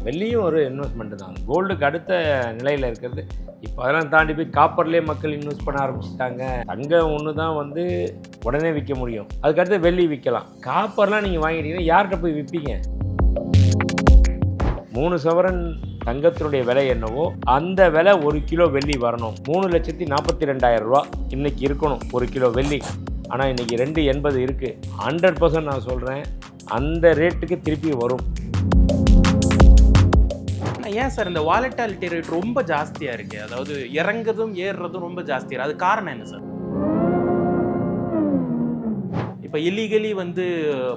வெள்ளியும் ஒரு இன்வெஸ்ட்மெண்ட்டு தான். கோல்டுக்கு அடுத்த நிலையில் இருக்கிறது. இப்போ அதெல்லாம் தாண்டி போய் காப்பர்லேயே மக்கள் இன்வெஸ்ட் பண்ண ஆரம்பிச்சிட்டாங்க. தங்கம் ஒன்று தான் வந்து உடனே விற்க முடியும், அதுக்கடுத்து வெள்ளி விற்கலாம். காப்பர்லாம் நீங்கள் வாங்கிட்டீங்கன்னா யார்கிட்ட போய் விற்பீங்க? 3 சவரன் தங்கத்தினுடைய விலை என்னவோ அந்த விலை 1 கிலோ வெள்ளி வரணும். 3,42,000 ரூபா இன்னைக்கு இருக்கணும் 1 கிலோ வெள்ளி. ஆனால் இன்றைக்கி 2.80 இருக்குது. 100% நான் சொல்கிறேன், அந்த ரேட்டுக்கு திருப்பி வரும். ஏன் சார் இந்த வாலட்டாலிட்டி ரேட் ரொம்ப ஜாஸ்தியாக இருக்குது? அதாவது இறங்குறதும் ஏறுறதும் ரொம்ப ஜாஸ்தியாக இருக்குது. அது காரணம் என்ன சார்? இப்போ இல்லீகலி வந்து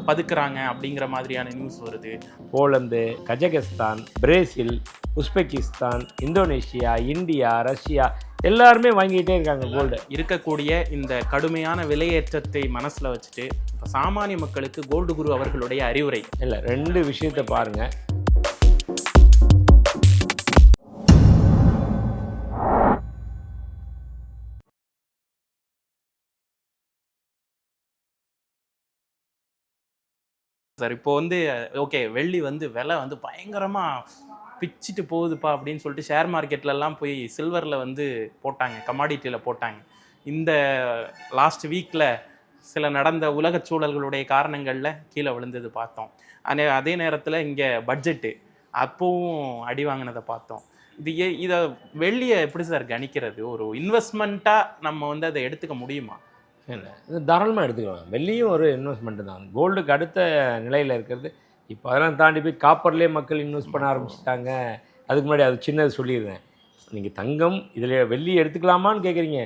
பதுக்குறாங்க அப்படிங்கிற மாதிரியான நியூஸ் வருது. Poland, Kazakhstan, Brazil, Uzbekistan, Indonesia, India, Russia எல்லாருமே வாங்கிட்டே இருக்காங்க கோல்டு. இருக்கக்கூடிய இந்த கடுமையான விலையேற்றத்தை மனசில் வச்சுட்டு இப்போ சாமானிய மக்களுக்கு கோல்டு குரு அவர்களுடைய அறிவுரை இல்லை, 2 விஷயத்தை பாருங்கள். சார் இப்போ வந்து ஓகே, வெள்ளி வந்து விலை வந்து பயங்கரமாக பிச்சுட்டு போகுதுப்பா அப்படின்னு சொல்லிட்டு ஷேர் மார்க்கெட்லலாம் போய் சில்வரில் வந்து போட்டாங்க, கமாடிட்டியில் போட்டாங்க. இந்த லாஸ்ட் வீக்கில் சில நடந்த உலக சூழல்களுடைய காரணங்களில் கீழே விழுந்தது பார்த்தோம். அதே நேரத்தில் இங்கே பட்ஜெட்டு அப்போவும் அடி வாங்கினதை பார்த்தோம். இதை வெள்ளியை எப்படி சார் கணிக்கிறது? ஒரு இன்வெஸ்ட்மெண்ட்டாக நம்ம வந்து அதை எடுத்துக்க முடியுமா? இல்லை, இது தாராளமாக எடுத்துக்கலாம். வெள்ளியும் ஒரு இன்வெஸ்ட்மெண்ட்டு தான். கோல்டுக்கு அடுத்த நிலையில் இருக்கிறது. இப்போ அதெல்லாம் தாண்டி போய் காப்பர்லேயே மக்கள் இன்வெஸ்ட் பண்ண ஆரம்பிச்சிட்டாங்க. அதுக்கு முன்னாடி அது சின்னது சொல்லிடுறேன். நீங்கள் தங்கம் இதில் வெள்ளி எடுத்துக்கலாமான்னு கேட்குறீங்க.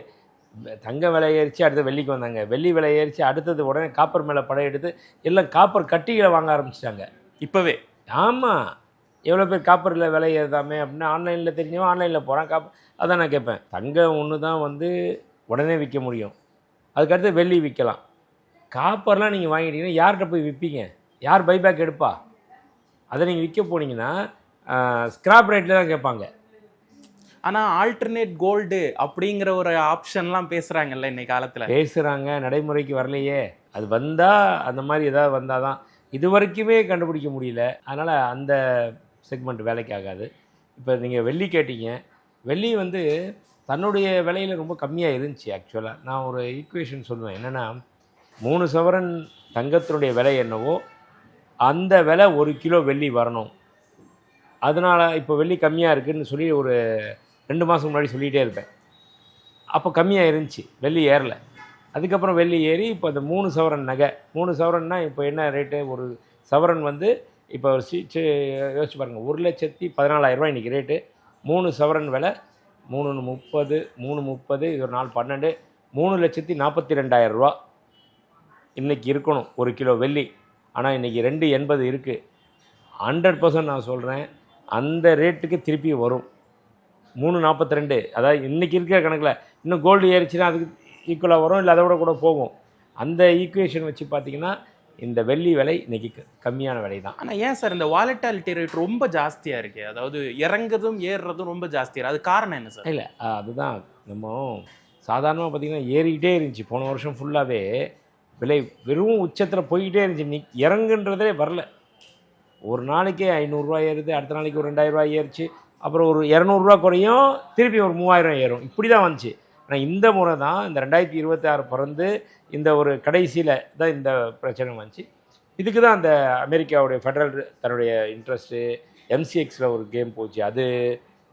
தங்க விலை ஏறிச்சு, அடுத்த வெள்ளிக்கு வந்தாங்க. வெள்ளி விலை ஏறிச்சு, அடுத்தது உடனே காப்பர் மேலே படையெடுத்து எல்லாம் காப்பர் கட்டிகளை வாங்க ஆரம்பிச்சிட்டாங்க இப்போவே. ஆமாம், எவ்வளோ பேர் காப்பரில் விலை ஏறுதாமே அப்படின்னு ஆன்லைனில் தெரிஞ்சவன் ஆன்லைனில் போகிறான். அதான் நான் கேட்பேன், தங்கம் ஒன்று தான் வந்து உடனே விற்க முடியும், அதுக்கடுத்து வெள்ளி விற்கலாம். காப்பர்லாம் நீங்கள் வாங்கிட்டீங்கன்னா யார்கிட்ட போய் விற்பீங்க? யார் பைபேக் எடுப்பா? அதை நீங்கள் விற்க போனீங்கன்னா ஸ்கிராப் ரேட்டில் தான் கேட்பாங்க. ஆனால் ஆல்டர்னேட் கோல்டு அப்படிங்கிற ஒரு ஆப்ஷன்லாம் பேசுகிறாங்கல்ல இன்னைக்கு காலத்தில். பேசுகிறாங்க, நடைமுறைக்கு வரலையே. அது வந்தால் அந்த மாதிரி ஏதாவது வந்தால் தான். இது வரைக்குமே கண்டுபிடிக்க முடியல. அதனால் அந்த செக்மெண்ட் வேலைக்கு ஆகாது. இப்போ நீங்கள் வெள்ளி கேட்டீங்க. வெள்ளி வந்து தன்னுடைய விலையில் ரொம்ப கம்மியாக இருந்துச்சு. ஆக்சுவலாக நான் ஒரு ஈக்குவேஷன் சொல்லுவேன். என்னென்னா, 3 சவரன் தங்கத்தினுடைய விலை என்னவோ அந்த விலை 1 கிலோ வெள்ளி வரணும். அதனால் இப்போ வெள்ளி கம்மியாக இருக்குதுன்னு சொல்லி ஒரு 2 மாதம் முன்னாடி சொல்லிகிட்டே இருப்பேன். அப்போ கம்மியாக இருந்துச்சு, வெள்ளி ஏறலை. அதுக்கப்புறம் வெள்ளி ஏறி இப்போ அந்த 3 சவரன் நகை, 3 சவரன்னா இப்போ என்ன ரேட்டு? ஒரு சவரன் வந்து இப்போ ஒரு யோசிச்சு பாருங்கள், 1,14,000 ரூபா இன்றைக்கி ரேட்டு. 3 சவரன் விலை 330, 330, இது ஒரு 412, 3,42,000 ரூபா இன்றைக்கி இருக்கணும் 1 கிலோ வெள்ளி. ஆனால் இன்றைக்கி 2.80 இருக்குது. 100% நான் சொல்கிறேன், அந்த ரேட்டுக்கு திருப்பி வரும். 342, அதாவது இன்றைக்கி இருக்கிற கணக்கில். இன்னும் கோல்டு ஏறிச்சுன்னா அதுக்கு ஈக்குவலாக வரும், இல்லை அதை விட கூட போகும். அந்த ஈக்குவேஷன் வச்சு பார்த்திங்கன்னா இந்த வெள்ளி விலை இன்றைக்கி கம்மியான விலை தான். ஆனால் ஏன் சார் இந்த வாலட்டாலிட்டி ரேட் ரொம்ப ஜாஸ்தியாக இருக்குது? அதாவது இறங்குறதும் ஏறுறதும் ரொம்ப ஜாஸ்தியாக இருக்குது. அது காரணம் என்ன சார்? இல்லை, அதுதான் நம்ம சாதாரணமாக பார்த்திங்கன்னா ஏறிக்கிட்டே இருந்துச்சு. போன வருஷம் ஃபுல்லாகவே விலை வெறும் உச்சத்தில் போய்கிட்டே இருந்துச்சு. இறங்குன்றதே வரல. ஒரு நாளைக்கு 500 ரூபா ஏறுது, அடுத்த நாளைக்கு ஒரு 2000 ரூபா ஏறிச்சு, அப்புறம் ஒரு 200 ரூபா குறையும், திருப்பி ஒரு 3000 ஏறும். இப்படி தான் வந்துச்சு. ஆனால் இந்த முறை தான் இந்த 2026 பிறந்து இந்த ஒரு கடைசியில் தான் இந்த பிரச்சனை வந்துச்சு. இதுக்கு தான் அந்த அமெரிக்காவுடைய ஃபெடரல் தன்னுடைய இன்ட்ரெஸ்ட்டு, MCXயில் ஒரு கேம் போச்சு,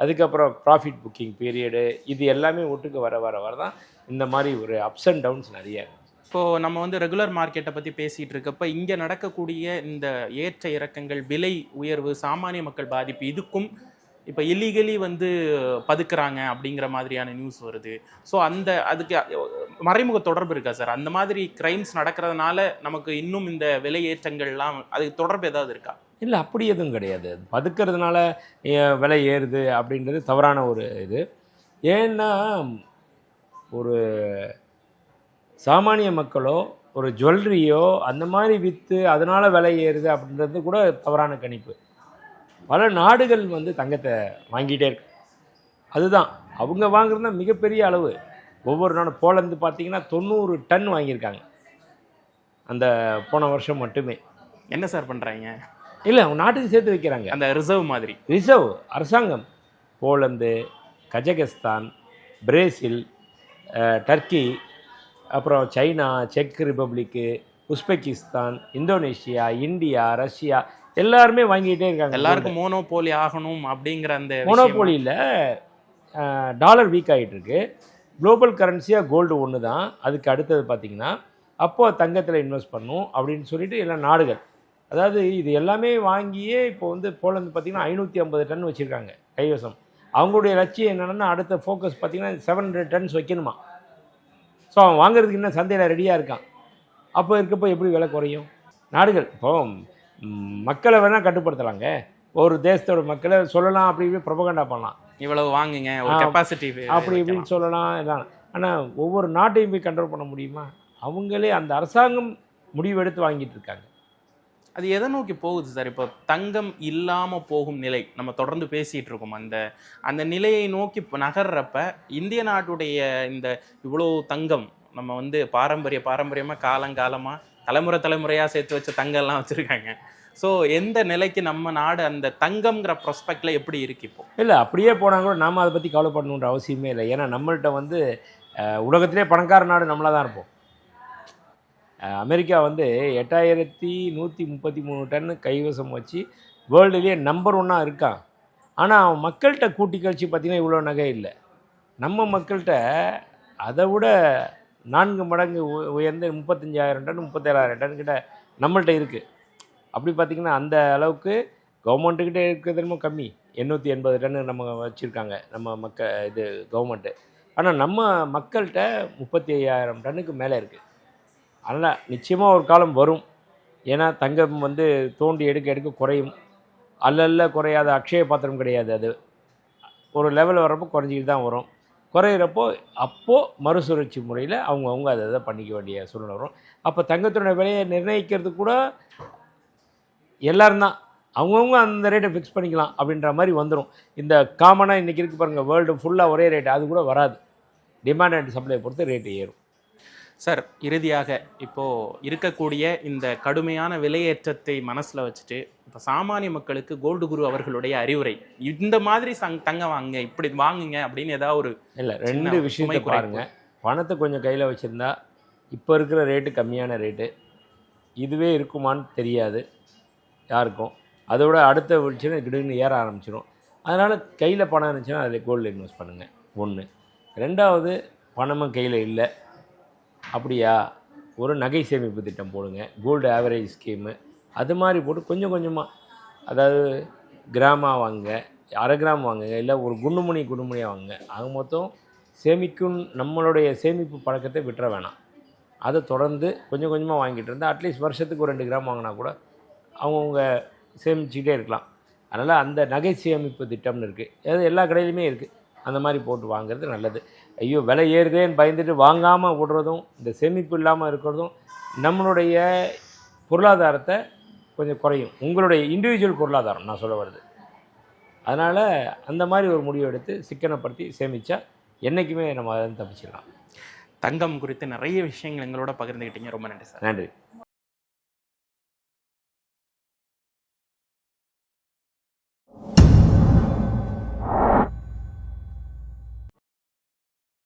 அதுக்கப்புறம் ப்ராஃபிட் புக்கிங் பீரியடு, இது எல்லாமே ஒட்டுக்கு வர வர வர தான் இந்த மாதிரி ஒரு அப்ஸ் அண்ட் டவுன்ஸ் நிறைய. இப்போது நம்ம வந்து ரெகுலர் மார்க்கெட்டை பற்றி பேசிகிட்டு இருக்கப்போ இங்கே நடக்கக்கூடிய இந்த ஏற்ற இறக்கங்கள், விலை உயர்வு, சாமானிய மக்கள் பாதிப்பு, இதுக்கும் இப்போ இல்லீகலி வந்து பதுக்குறாங்க அப்படிங்கிற மாதிரியான நியூஸ் வருது. ஸோ அதுக்கு மறைமுக தொடர்பு இருக்கா சார்? அந்த மாதிரி கிரைம்ஸ் நடக்கிறதுனால நமக்கு இன்னும் இந்த விலை ஏற்றங்கள்லாம் அதுக்கு தொடர்பு ஏதாவது இருக்கா? இல்லை, அப்படி எதுவும் கிடையாது. பதுக்கிறதுனால விலை ஏறுது அப்படின்றது தவறான ஒரு இது. ஏன்னா ஒரு சாமானிய மக்களோ ஒரு ஜுவல்லரியோ அந்த மாதிரி விற்று அதனால் விலை ஏறுது அப்படின்றது கூட தவறான கணிப்பு. பல நாடுகள் வந்து தங்கத்தை வாங்கிட்டே இருக்கு. அதுதான் அவங்க வாங்குறது தான் மிகப்பெரிய அளவு. ஒவ்வொரு நாடும் போலந்து பார்த்திங்கன்னா 90 டன் வாங்கியிருக்காங்க அந்த போன வருஷம் மட்டுமே. என்ன சார் பண்ணுறாங்க? இல்லை அவங்க நாட்டுக்கு சேர்த்து வைக்கிறாங்க. அந்த ரிசர்வ் மாதிரி. ரிசர்வ் அரசாங்கம் போலந்து, கஜகஸ்தான், பிரேசில், டர்க்கி, அப்புறம் சைனா, செக் Republic, Uzbekistan, Indonesia, India, Russia எல்லாருமே வாங்கிட்டே இருக்காங்க. எல்லாருக்கும் மோனோபோலி ஆகணும் அப்படிங்கிற அந்த மோனோபோலியில் டாலர் வீக் ஆகிட்டு இருக்கு. குளோபல் கரன்சியாக கோல்டு ஒன்று தான். அதுக்கு அடுத்தது பார்த்திங்கன்னா அப்போ தங்கத்தில் இன்வெஸ்ட் பண்ணும் அப்படின்னு சொல்லிட்டு எல்லா நாடுகள், அதாவது இது எல்லாமே வாங்கியே இப்போ வந்து போலந்து பார்த்திங்கன்னா 550 டன் வச்சுருக்காங்க கைவசம். அவங்களுடைய லட்சியம் என்னென்னா அடுத்த ஃபோக்கஸ் பார்த்திங்கன்னா 700 டன்ஸ் வைக்கணுமா. ஸோ அவன் வாங்குறதுக்கு இன்னும் சந்தையில் ரெடியாக இருக்கான். அப்போ இருக்கப்போ எப்படி விலை குறையும்? நாடுகள் இப்போ மக்களை வேணால் கட்டுப்படுத்தலாங்க. ஒரு தேசத்தோட மக்களை சொல்லலாம், அப்படி இப்படி ப்ரொபகண்டா பண்ணலாம், இவ்வளவு வாங்குங்க, ஒரு கெப்பாசிட்டி அப்படி இப்படின்னு சொல்லலாம் எல்லாம். ஆனால் ஒவ்வொரு நாட்டையும் போய் கண்ட்ரோல் பண்ண முடியுமா? அவங்களே அந்த அரசாங்கம் முடிவெடுத்து வாங்கிட்டு இருக்காங்க. அது எதை நோக்கி போகுது சார்? இப்போ தங்கம் இல்லாமல் போகும் நிலை நம்ம தொடர்ந்து பேசிகிட்டு இருக்கோம். அந்த நிலையை நோக்கி நகர்றப்ப இந்திய நாட்டுடைய இந்த இவ்வளோ தங்கம் நம்ம வந்து பாரம்பரியமாக காலங்காலமாக தலைமுறையாக சேர்த்து வச்ச தங்கம்லாம் வச்சுருக்காங்க. ஸோ எந்த நிலைக்கு நம்ம நாடு அந்த தங்கம்ங்கிற ப்ராஸ்பெக்டில் எப்படி இருக்கு இப்போ? இல்லை அப்படியே போனால் கூட நாம் அதை பற்றி கவலைப்படணுன்ற அவசியமே இல்லை. ஏன்னா நம்மள்கிட்ட வந்து உலகத்திலே பணக்கார நாடு நம்மளாக தான் இருப்போம். அமெரிக்கா வந்து 8133 டன்னு கைவசம் வச்சு வேர்ல்டுலேயே நம்பர் 1 இருக்கான். ஆனால் அவன் மக்கள்கிட்ட கூட்டி கழிச்சு பார்த்திங்கன்னா இவ்வளோ நகை இல்லை. நம்ம மக்கள்கிட்ட அதை விட 4 மடங்கு உயர்ந்து 35,000 டன் 37,000 டன் கிட்ட நம்மள்கிட்ட இருக்குது. அப்படி பார்த்திங்கன்னா அந்த அளவுக்கு கவர்மெண்ட்டுக்கிட்ட இருக்கிறது என்னமோ கம்மி. 880 டன்னு நம்ம வச்சுருக்காங்க நம்ம இது கவர்மெண்ட்டு. ஆனால் நம்ம மக்கள்கிட்ட 35,000 டன்னுக்கு மேலே இருக்குது. அதனால் நிச்சயமாக ஒரு காலம் வரும். ஏன்னா தங்கம் வந்து தோண்டி எடுக்க குறையும். அல்ல குறையாத அக்ஷய பாத்திரம் கிடையாது. அது ஒரு லெவல் வர்றப்போ குறைஞ்சிக்கிட்டு தான் வரும். குறையிறப்போ அப்போது மறுசுழற்சி முறையில் அவங்க அதை பண்ணிக்க வேண்டிய சூழ்நிலை வரும். அப்போ தங்கத்தோட விலையை நிர்ணயிக்கிறது கூட எல்லோரும் தான் அவங்கவுங்க அந்த ரேட்டை ஃபிக்ஸ் பண்ணிக்கலாம் அப்படின்ற மாதிரி வந்துடும். இந்த காமனாக இன்றைக்கி இருக்குது பாருங்கள், வேர்ல்டு ஃபுல்லாக ஒரே ரேட்டு, அது கூட வராது. டிமாண்ட் அண்ட் சப்ளை பொறுத்து ரேட்டு ஏறும். சார், இறுதியாக இப்போது இருக்கக்கூடிய இந்த கடுமையான விலையேற்றத்தை மனசில் வச்சுட்டு இப்போ சாமானிய மக்களுக்கு கோல்டு குரு அவர்களுடைய அறிவுரை, இந்த மாதிரி தங்கம் வாங்க, இப்படி வாங்குங்க அப்படின்னு ஏதாவது ஒரு இல்லை 2 விஷயத்தை பாருங்க. பணத்தை கொஞ்சம் கையில் வச்சுருந்தா இப்போ இருக்கிற ரேட்டு கம்மியான ரேட்டு, இதுவே இருக்குமான்னு தெரியாது யாருக்கும். அதோட அடுத்த விஷயம் திடீர்னு ஏற ஆரம்பிச்சிடும். அதனால் கையில் பணம் இருந்துச்சுன்னா அதில் கோல்டு இன்வெஸ்ட் பண்ணுங்கள். 1. 2வது, பணமும் கையில் இல்லை அப்படியா, ஒரு நகை சேமிப்பு திட்டம் போடுங்க. கோல்டு ஆவரேஜ் ஸ்கீமு அது மாதிரி போட்டு கொஞ்சம் கொஞ்சமாக, அதாவது கிராமாக வாங்குங்க, அரை கிராம் வாங்குங்க, இல்லை ஒரு குண்டுமணியாக வாங்குங்க. ஆக மொத்தம் சேமிக்கும் நம்மளுடைய சேமிப்பு பழக்கத்தை விட்டுற வேணாம். அதை தொடர்ந்து கொஞ்சம் கொஞ்சமாக வாங்கிட்டு இருந்தால் அட்லீஸ்ட் வருஷத்துக்கு ஒரு 2 கிராம் வாங்கினா கூட அவங்கவுங்க சேமிச்சுக்கிட்டே இருக்கலாம். அதனால் அந்த நகை சேமிப்பு திட்டம்னு இருக்குது, அது எல்லா கடையிலுமே இருக்குது. அந்த மாதிரி போட்டு வாங்குறது நல்லது. ஐயோ விலை ஏறுதேன்னு பயந்துட்டு வாங்காமல் விடுறதும், இந்த சேமிப்பு இல்லாமல் இருக்கிறதும் நம்மளுடைய பொருளாதாரத்தை கொஞ்சம் குறையும். உங்களுடைய இண்டிவிஜுவல் பொருளாதாரம் நான் சொல்ல வருது. அதனால் அந்த மாதிரி ஒரு முடிவு எடுத்து சிக்கனப்படுத்தி சேமித்தா என்றைக்குமே நம்ம அதை தப்பிச்சிடலாம். தங்கம் குறித்து நிறைய விஷயங்கள் எங்களோட பகிர்ந்துக்கிட்டீங்க. ரொம்ப நன்றி சார். நன்றி.